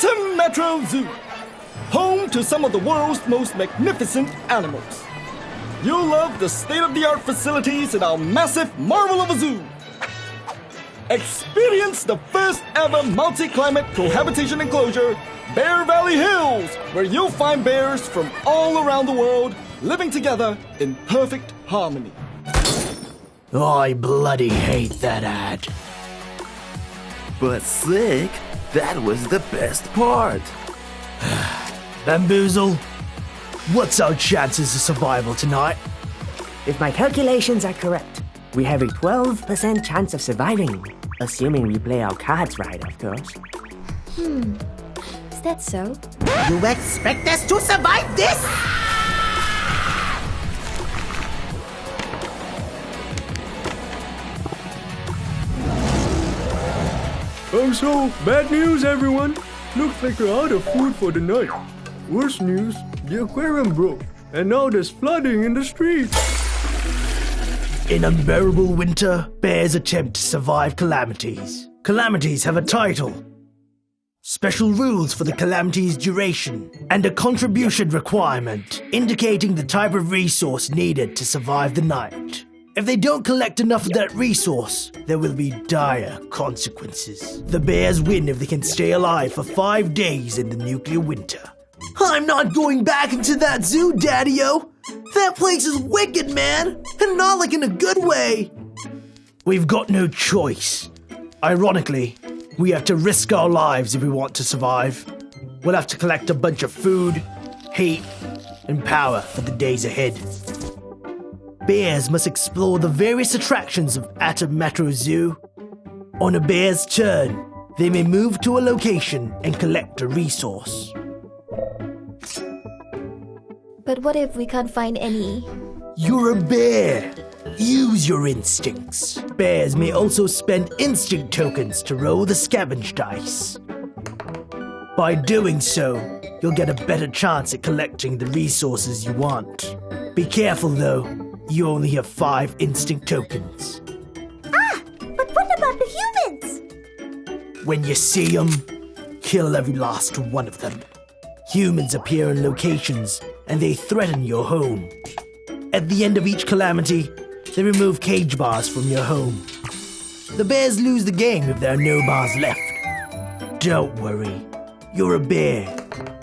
Atom Metro Zoo, home to some of the world's most magnificent animals. You'll love the state-of-the-art facilities in our massive marvel of a zoo. Experience the first ever multi-climate cohabitation enclosure, Bear Valley Hills, where you'll find bears from all around the world living together in perfect harmony. I bloody hate that ad. But Slick, that was the best part. Bamboozle, what's our chances of survival tonight? If my calculations are correct, we have a 12% chance of surviving. Assuming we play our cards right, of course. Is that so? You expect us to survive this? So, bad news, everyone. Looks like we're out of food for the night. Worse news, the aquarium broke, and now there's flooding in the streets. In Unbearable Winter, bears attempt to survive calamities. Calamities have a title, special rules for the calamity's duration, and a contribution requirement indicating the type of resource needed to survive the night. If they don't collect enough of that resource, there will be dire consequences. The bears win if they can stay alive for 5 days in the nuclear winter. I'm not going back into that zoo, Daddy-o! That place is wicked, man! And not like in a good way! We've got no choice. Ironically, we have to risk our lives if we want to survive. We'll have to collect a bunch of food, heat, and power for the days ahead. Bears must explore the various attractions of Atom Metro Zoo. On a bear's turn, they may move to a location and collect a resource. But what if we can't find any? You're a bear. Use your instincts. Bears may also spend instinct tokens to roll the scavenge dice. By doing so, you'll get a better chance at collecting the resources you want. Be careful though, you only have 5 instinct tokens. But what about the humans? When you see them, kill every last one of them. Humans appear in locations and they threaten your home. At the end of each calamity, they remove cage bars from your home. The bears lose the game if there are no bars left. Don't worry, you're a bear.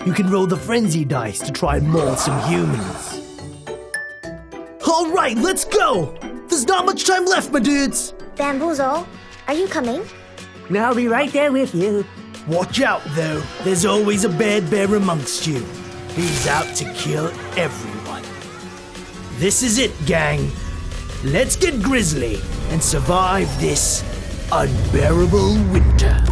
You can roll the frenzy dice to try and maul some humans. All right, let's go! There's not much time left, my dudes! Bamboozle, are you coming? I'll be right there with you. Watch out, though. There's always a bad bear amongst you. He's out to kill everyone. This is it, gang. Let's get grisly and survive this unbearable winter.